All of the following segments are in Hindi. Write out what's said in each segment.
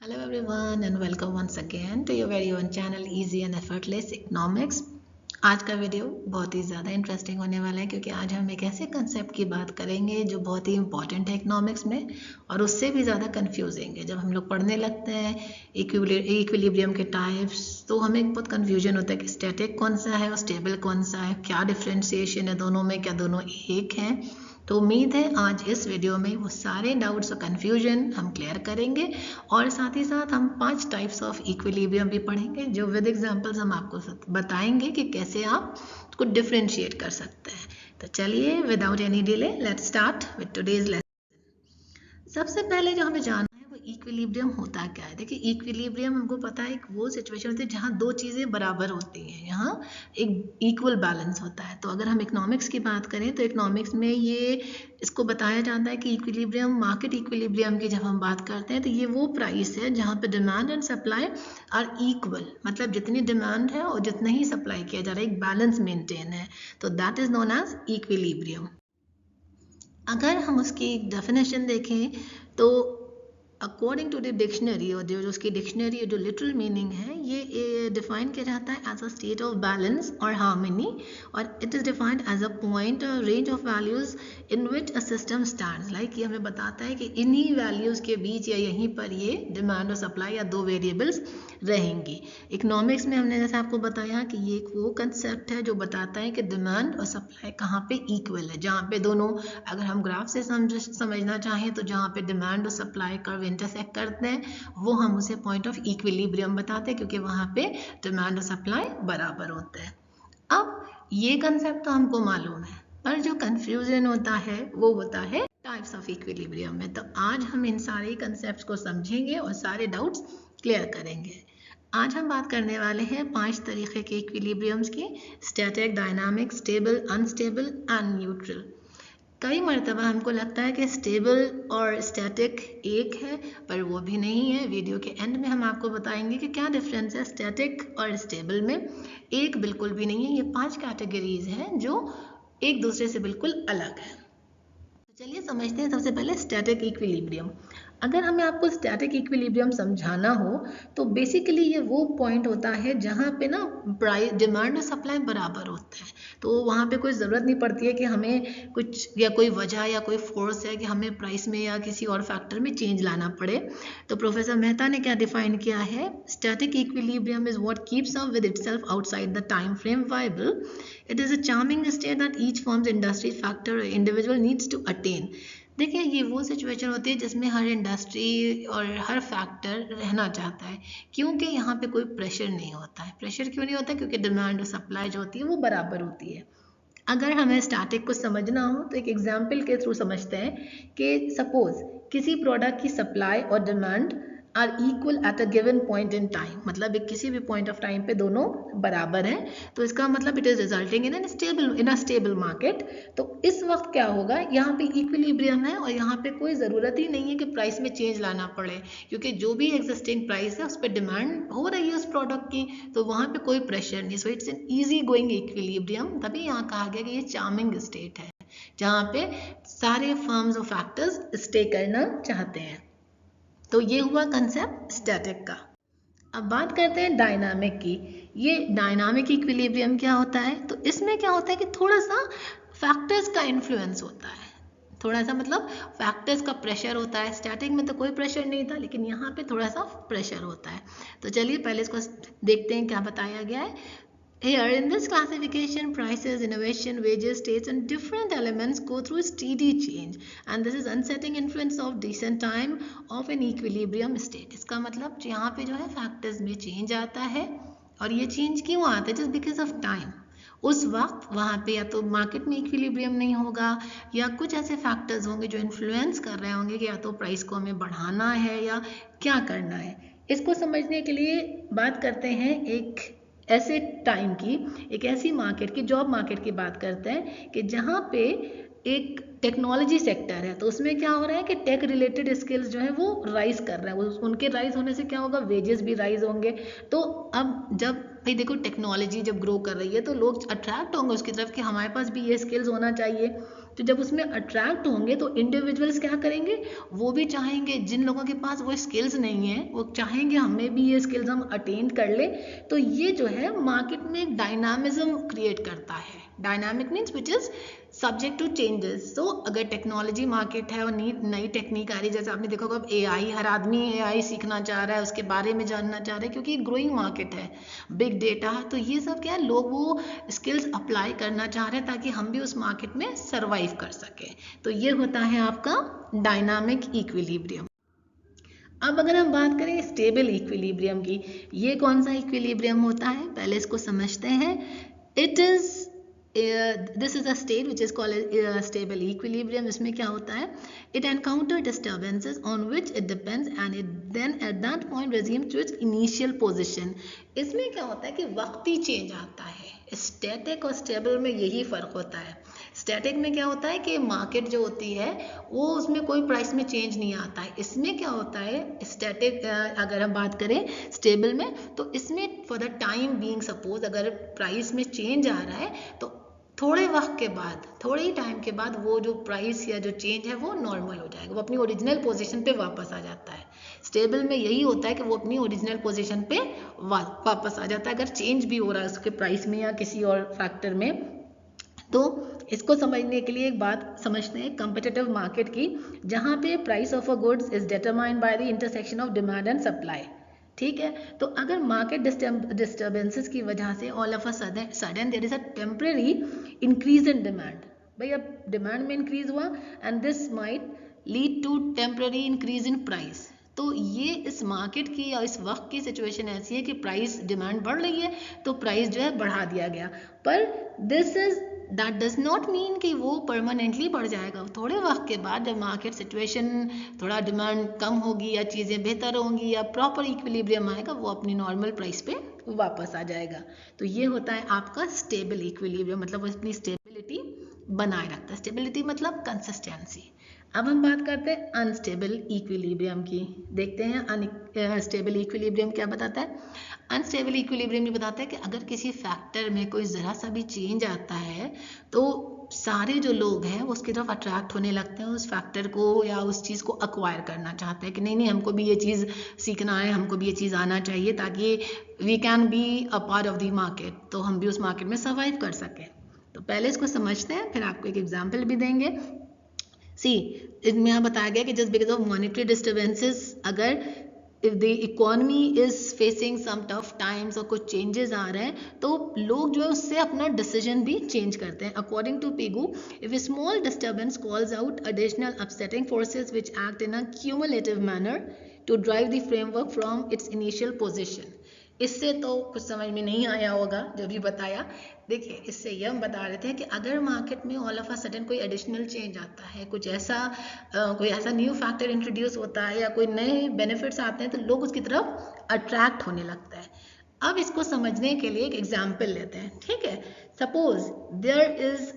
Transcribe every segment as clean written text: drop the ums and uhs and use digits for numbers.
Hello everyone and welcome once again to your very own channel Easy and Effortless Economics। आज का वीडियो बहुत ही ज़्यादा इंटरेस्टिंग होने वाला है क्योंकि आज हम एक ऐसे कंसेप्ट की बात करेंगे जो बहुत ही इंपॉर्टेंट है इकोनॉमिक्स में और उससे भी ज़्यादा कंफ्यूजिंग है। जब हम लोग पढ़ने लगते हैं इक्विलिब्रियम के टाइप्स तो हमें बहुत कंफ्यूजन होता है कि स्टैटिक कौन सा है और स्टेबल कौन सा है, क्या डिफ्रेंशिएशन है दोनों में, क्या दोनों एक हैं। तो उम्मीद है आज इस वीडियो में वो सारे डाउट्स और कन्फ्यूजन हम क्लियर करेंगे और साथ ही साथ हम 5 टाइप्स ऑफ इक्विलिब्रियम भी पढ़ेंगे जो विद एग्जांपल्स हम आपको बताएंगे कि कैसे आप उसको डिफ्रेंशिएट कर सकते हैं। तो चलिए without any delay let's start with today's lesson. सबसे पहले जो हमें जानना है वो इक्विलिब्रियम होता क्या है। देखिए इक्विलिब्रियम हमको पता है वो सिचुएशन होती है जहाँ दो चीज़ें बराबर होती हैं, यहाँ एक इक्वल बैलेंस होता है। तो अगर हम इकोनॉमिक्स की बात करें तो इकोनॉमिक्स में ये इसको बताया जाता है कि इक्विलिब्रियम, मार्केट इक्विलिब्रियम की जब हम बात करते हैं तो ये वो प्राइस है जहाँ पे demand and supply are equal, मतलब जितनी डिमांड है और जितना ही सप्लाई किया जा रहा है, एक बैलेंस मेंटेन है, तो that is known as equilibrium. अगर हम उसकी डेफिनेशन देखें तो अकॉर्डिंग टू द डिक्शनरी, और जो उसकी डिक्शनरी जो लिटरल मीनिंग है ये डिफाइन किया जाता है as a state of balance or harmony, और it is defined as a point or range of values in which a system stands. Like ये हमें बताता है कि इन्हीं वैल्यूज़ के बीच या यहीं पर ये डिमांड और सप्लाई या दो वेरिएबल्स रहेंगी। इकोनॉमिक्स में हमने जैसे आपको बताया कि ये एक वो कंसेप्ट है जो बताता है कि डिमांड और सप्लाई कहाँ पे इक्वल है, जहाँ पे दोनों, अगर हम ग्राफ से समझना चाहें तो जहाँ पे डिमांड और सप्लाई कर्व इंटरसेक्ट करते हैं वो हम उसे पॉइंट ऑफ इक्विलिब्रियम बताते हैं, क्योंकि वहाँ पे डिमांड और सप्लाई बराबर होते हैं। अब ये कंसेप्ट तो हमको मालूम है, पर जो कंफ्यूजन होता है वो होता है टाइप्स ऑफ इक्विलिब्रियम में। तो आज हम इन सारे कंसेप्ट्स को समझेंगे और सारे डाउट्स क्लियर करेंगे। आज हम बात करने वाले हैं 5 तरीके के इक्विलिब्रियम्स की: static, dynamic, stable, unstable and neutral. कई मर्तबा हमको लगता है कि स्टेबल और स्टैटिक एक है, पर वो भी नहीं है। वीडियो के एंड में हम आपको बताएंगे कि क्या डिफरेंस है स्टैटिक और स्टेबल में। एक बिल्कुल भी नहीं है, ये 5 कैटेगरीज हैं जो एक दूसरे से बिल्कुल अलग है। तो चलिए समझते हैं सबसे पहले स्टैटिक इक्विलिब्रियम। अगर हमें आपको स्टैटिक इक्विलिब्रियम समझाना हो तो बेसिकली ये वो पॉइंट होता है जहाँ पे ना प्राइस, डिमांड और सप्लाई बराबर होता है। तो वहाँ पे कोई ज़रूरत नहीं पड़ती है कि हमें कुछ या कोई वजह या कोई फोर्स है कि हमें प्राइस में या किसी और फैक्टर में चेंज लाना पड़े। तो प्रोफेसर मेहता ने क्या डिफाइन किया है, static equilibrium is what keeps up with itself outside the time frame viable. It is a charming state that each firm's industry factor or individual needs to attain। देखिए ये वो सिचुएशन होती है जिसमें हर इंडस्ट्री और हर फैक्टर रहना चाहता है, क्योंकि यहाँ पे कोई प्रेशर नहीं होता है। प्रेशर क्यों नहीं होता है? क्योंकि डिमांड और सप्लाई जो होती है वो बराबर होती है। अगर हमें स्टैटिक को समझना हो तो एक एग्जाम्पल के थ्रू समझते हैं कि सपोज किसी प्रोडक्ट की सप्लाई और demand are equal at a given point in time, मतलब एक किसी भी पॉइंट ऑफ टाइम पे दोनों बराबर हैं, तो इसका मतलब it is resulting in a stable market. तो इस वक्त क्या होगा, यहाँ पे इक्विलिब्रियम है और यहाँ पे कोई ज़रूरत ही नहीं है कि प्राइस में चेंज लाना पड़े, क्योंकि जो भी एग्जिस्टिंग प्राइस है उस पर डिमांड हो रही है उस प्रोडक्ट की, तो वहाँ पे कोई प्रेशर नहीं। So it's an easy going equilibrium. तभी यहाँ कहा गया कि ये चार्मिंग स्टेट है जहाँ पे सारे फर्म्स और फैक्टर्स स्टे करना चाहते हैं। तो ये हुआ कंसेप्ट स्टैटिक का। अब बात करते हैं डायनामिक की। ये डायनामिक इक्विलिब्रियम क्या होता है, तो इसमें क्या होता है कि थोड़ा सा फैक्टर्स का इन्फ्लुएंस होता है, थोड़ा सा मतलब फैक्टर्स का प्रेशर होता है। स्टैटिक में तो कोई प्रेशर नहीं था, लेकिन यहाँ पे थोड़ा सा प्रेशर होता है। तो चलिए पहले इसको देखते हैं क्या बताया गया है। Here, in this classification, prices, innovation, wages, states, and different elements go through steady change, and this is unsetting influence of decent time of an equilibrium state। इसका मतलब यहाँ पे जो है फैक्टर्स में चेंज आता है, और ये चेंज क्यों आता है? Just because of time. उस वक्त वहाँ पे या तो मार्केट में इक्विलिब्रियम नहीं होगा, या कुछ ऐसे फैक्टर्स होंगे जो इन्फ्लुएंस कर रहे होंगे कि या तो प्राइस को हमें बढ़ाना है या क्या करना है। इसको समझने के लिए बात करते हैं एक ऐसे टाइम की, एक ऐसी मार्केट की, जॉब मार्केट की बात करते हैं कि जहाँ पे एक टेक्नोलॉजी सेक्टर है। तो उसमें क्या हो रहा है कि टेक रिलेटेड स्किल्स जो है वो राइज कर रहे हैं। उनके राइज होने से क्या होगा, वेजेस भी राइज होंगे। तो अब जब भाई देखो टेक्नोलॉजी जब ग्रो कर रही है तो लोग अट्रैक्ट होंगे उसकी तरफ कि हमारे पास भी ये स्किल्स होना चाहिए। तो जब उसमें अट्रैक्ट होंगे तो इंडिविजुअल्स क्या करेंगे, वो भी चाहेंगे, जिन लोगों के पास वो स्किल्स नहीं है वो चाहेंगे हमें भी ये स्किल्स हम अटेन कर ले। तो ये जो है मार्केट में एक डायनामिज्म क्रिएट करता है। Dynamic means which is subject to changes. तो अगर टेक्नोलॉजी मार्केट है और नई टेक्निक आ रही है, जैसे आपने देखा होगा AI, हर आदमी AI सीखना चाह रहा है, उसके बारे में जानना चाह रहा है, क्योंकि ग्रोइंग मार्केट है, बिग डेटा, तो ये सब क्या है, लोग वो स्किल्स अप्लाई करना चाह रहे हैं ताकि हम भी उस मार्केट में सर्वाइव कर सके। तो ये होता है आपका डायनामिक इक्विलिब्रियम। अब अगर हम बात करें स्टेबल इक्विलिब्रियम की, ये कौन सा इक्विलिब्रियम होता है, पहले इसको समझते हैं। It is this is a state which is called stable equilibrium. इसमें क्या होता है, it encounter disturbances on which it depends and it then at that point resume to its initial position. इसमें क्या होता है कि वक्ती चेंज आता है। स्टैटिक और स्टेबल में यही फर्क होता है। स्टैटिक में क्या होता है कि मार्केट जो होती है वो उसमें कोई प्राइस में चेंज नहीं आता है। इसमें क्या होता है स्टैटिक, अगर हम बात करें स्टेबल में, तो इसमें for the time being, suppose अगर प्राइस में चेंज आ रहा है तो थोड़े वक्त के बाद, थोड़े ही टाइम के बाद वो जो प्राइस या जो चेंज है वो नॉर्मल हो जाएगा, वो अपनी ओरिजिनल पोजीशन पे वापस आ जाता है। स्टेबल में यही होता है कि वो अपनी ओरिजिनल पोजीशन पे वापस आ जाता है अगर चेंज भी हो रहा है उसके प्राइस में या किसी और फैक्टर में। तो इसको समझने के लिए एक बात समझते हैं कम्पिटिटिव मार्केट की, जहाँ पे price of a goods is determined by the intersection of demand and supply. ठीक है, तो अगर मार्केट डिस्टर्बेंसेस की वजह से all of a sudden there is a temporary increase in demand, भाई अब डिमांड में इंक्रीज हुआ and this might lead to temporary increase in price. तो ये इस मार्केट की या इस वक्त की सिचुएशन ऐसी है कि प्राइस, डिमांड बढ़ रही है तो प्राइस जो है बढ़ा दिया गया, पर दैट डज नॉट मीन कि वो परमानेंटली बढ़ जाएगा। थोड़े वक्त के बाद जब मार्केट सिचुएशन, थोड़ा डिमांड कम होगी या चीज़ें बेहतर होंगी या प्रॉपर इक्विलिब्रियम आएगा, वो अपनी नॉर्मल प्राइस पे वापस आ जाएगा। तो ये होता है आपका स्टेबल इक्विलिब्रियम, मतलब वो अपनी स्टेबिलिटी बनाए रखता है। स्टेबिलिटी मतलब कंसिस्टेंसी। अब हम बात करते हैं अनस्टेबल इक्विलिब्रियम की। देखते हैं अनस्टेबल इक्विलिब्रियम क्या बताता है। अनस्टेबल इक्विलिब्रियम ये बताता है कि अगर किसी फैक्टर में कोई ज़रा सा भी चेंज आता है तो सारे जो लोग हैं वो उसकी तरफ अट्रैक्ट होने लगते हैं, उस फैक्टर को या उस चीज़ को अक्वायर करना चाहते हैं कि नहीं नहीं हमको भी ये चीज़ सीखना है, हमको भी ये चीज़ आना चाहिए ताकि we can be a part of the market, तो हम भी उस मार्केट में सर्वाइव कर सकें। तो पहले इसको समझते हैं, फिर आपको एक एग्जाम्पल भी देंगे। सी, इसमें यहाँ बताया गया कि just because of monetary disturbances, अगर if the economy is facing some tough times और कुछ चेंजेस आ रहे हैं तो लोग जो है उससे अपना डिसीजन भी चेंज करते हैं। According to Pigou, if a small disturbance calls out additional upsetting forces which act in a cumulative manner to drive the framework from its initial position. इससे तो कुछ समझ में नहीं आया होगा जो भी बताया। देखिए, इससे ये हम बता रहे थे कि अगर मार्केट में ऑल ऑफ अ सडन कोई एडिशनल चेंज आता है, कुछ ऐसा कोई ऐसा न्यू फैक्टर इंट्रोड्यूस होता है या कोई नए बेनिफिट्स आते हैं तो लोग उसकी तरफ अट्रैक्ट होने लगता है। अब इसको समझने के लिए एक एग्जाम्पल लेते हैं। ठीक है, suppose there is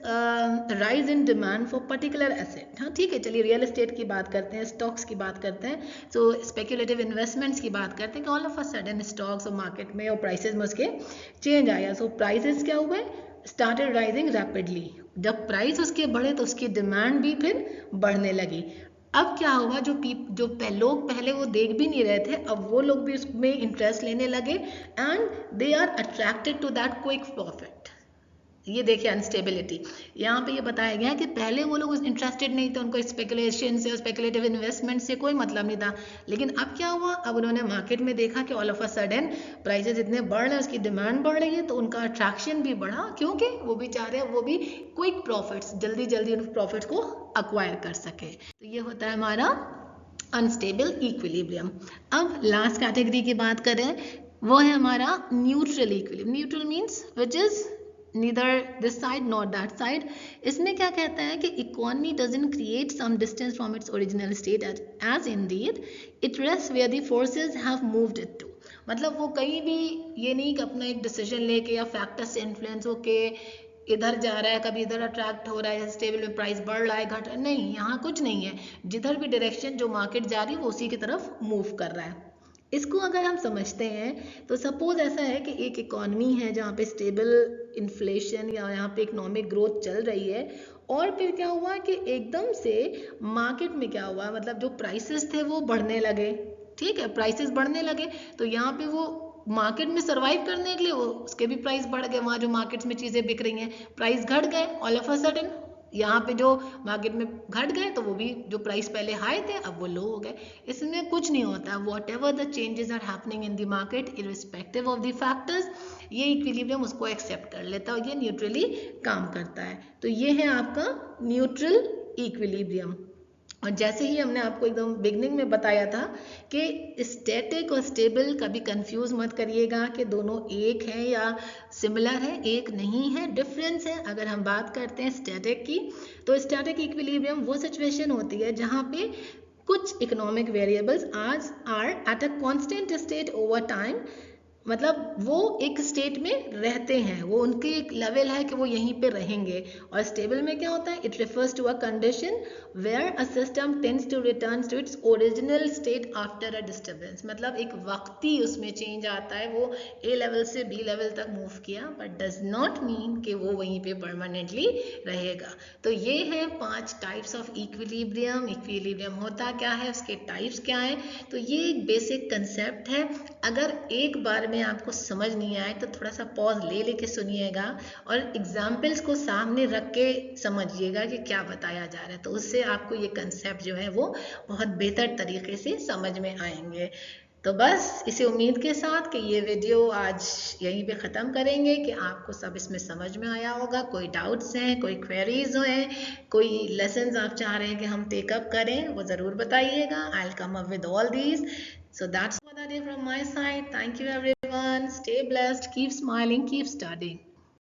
rise in demand for particular asset. हाँ ठीक है, चलिए रियल एस्टेट की बात करते हैं, स्टॉक्स की बात करते हैं, सो स्पेक्युलेटिव इन्वेस्टमेंट्स की बात करते हैं कि all of a sudden stocks और मार्केट में और प्राइसेस में उसके चेंज आया। सो प्राइसेस क्या हुए, स्टार्टेड राइजिंग रैपिडली। जब प्राइस उसके बढ़े तो उसकी डिमांड भी फिर बढ़ने लगी। अब क्या हुआ, लोग पहले वो देख भी नहीं रहे थे, अब वो लोग भी उसमें इंटरेस्ट लेने लगे and they are attracted to that quick profit. ये देखिए अनस्टेबिलिटी, यहाँ पे ये बताया गया कि पहले वो लोग इंटरेस्टेड नहीं थे, उनको स्पेकुलेशन से, स्पेकुलेटिव इन्वेस्टमेंट से कोई मतलब नहीं था। लेकिन अब क्या हुआ, अब उन्होंने मार्केट में देखा कि all of a sudden prices इतने बढ़ रहे हैं, उसकी डिमांड बढ़ रही है, तो उनका अट्रैक्शन भी बढ़ा, क्योंकि वो भी चाह रहे हैं वो भी क्विक प्रॉफिट्स, जल्दी जल्दी उन प्रॉफिट्स को अक्वायर कर सके। तो ये होता है हमारा अनस्टेबल इक्विलिब्रियम। अब लास्ट कैटेगरी की बात करें, वो है हमारा neutral equilibrium. Neutral means which is neither this side nor that side। इसमें क्या कहता है कि economy doesn't create some distance from its original state as indeed it rests where the forces have moved it to। मतलब वो कहीं भी ये नहीं कि अपना एक डिसीजन लेके या फैक्टर से इन्फ्लुएंस होके इधर जा रहा है, कभी इधर अट्रैक्ट हो रहा है, स्टेबल में प्राइस बढ़ रहा है, घट रहा है, नहीं, यहाँ कुछ नहीं है। जिधर भी डायरेक्शन जो मार्केट जा रही है वो उसी की तरफ मूव कर रहा है। इसको अगर हम समझते हैं तो सपोज ऐसा है कि एक इकॉनमी है जहाँ पे स्टेबल इन्फ्लेशन या यहाँ पे इकोनॉमिक ग्रोथ चल रही है, और फिर क्या हुआ कि एकदम से मार्केट में क्या हुआ, मतलब जो प्राइसेस थे वो बढ़ने लगे। ठीक है, प्राइसेस बढ़ने लगे तो यहाँ पे वो मार्केट में सरवाइव करने के लिए वो उसके भी प्राइस बढ़ गए। वहाँ जो मार्केट्स में चीज़ें बिक रही हैं प्राइस घट गए ऑल ऑफ अ सडन। यहाँ पे जो मार्केट में घट गए तो वो भी जो प्राइस पहले हाई थे अब वो लो हो गए। इसमें कुछ नहीं होता, whatever the changes are happening in the market irrespective of the factors, ये इक्विलिब्रियम उसको एक्सेप्ट कर लेता है और ये न्यूट्रली काम करता है। तो ये है आपका न्यूट्रल इक्विलिब्रियम। और जैसे ही हमने आपको एकदम बिगनिंग में बताया था कि स्टैटिक और स्टेबल कभी कंफ्यूज मत करिएगा कि दोनों एक हैं या सिमिलर है, एक नहीं है, डिफरेंस है। अगर हम बात करते हैं स्टैटिक की तो स्टैटिक इक्विलिब्रियम वो सिचुएशन होती है जहाँ पे कुछ इकोनॉमिक वेरिएबल्स आज are at a constant state over time, मतलब वो एक स्टेट में रहते हैं, वो उनकी एक लेवल है कि वो यहीं पे रहेंगे। और स्टेबल में क्या होता है, it refers to a condition where a system tends to return to its original state after a disturbance, मतलब एक वक्ती उसमें चेंज आता है, वो ए लेवल से बी लेवल तक मूव किया बट डज नॉट मीन कि वो वहीं पे परमानेंटली रहेगा। तो ये है 5 टाइप्स ऑफ इक्विलिब्रियम। इक्विलिब्रियम होता क्या है, उसके टाइप्स क्या हैं, तो ये एक बेसिक कंसेप्ट है। अगर एक बार में आपको समझ नहीं आए तो थोड़ा सा पॉज ले लेके सुनिएगा और एग्जाम्पल्स को सामने रख के समझिएगा कि क्या बताया जा रहा है, तो उससे आपको ये कंसेप्ट जो है वो बहुत बेहतर तरीके से समझ में आएंगे। तो बस इसी उम्मीद के साथ कि ये वीडियो आज यहीं पे ख़त्म करेंगे कि आपको सब इसमें समझ में आया होगा। कोई डाउट्स हैं, कोई क्वेरीज हैं, कोई लेसन्स आप चाह रहे हैं कि हम टेकअप करें, वो ज़रूर बताइएगा। I will come up with all these. So that's what I did from my side. Thank you everyone. Stay blessed. Keep smiling. Keep studying.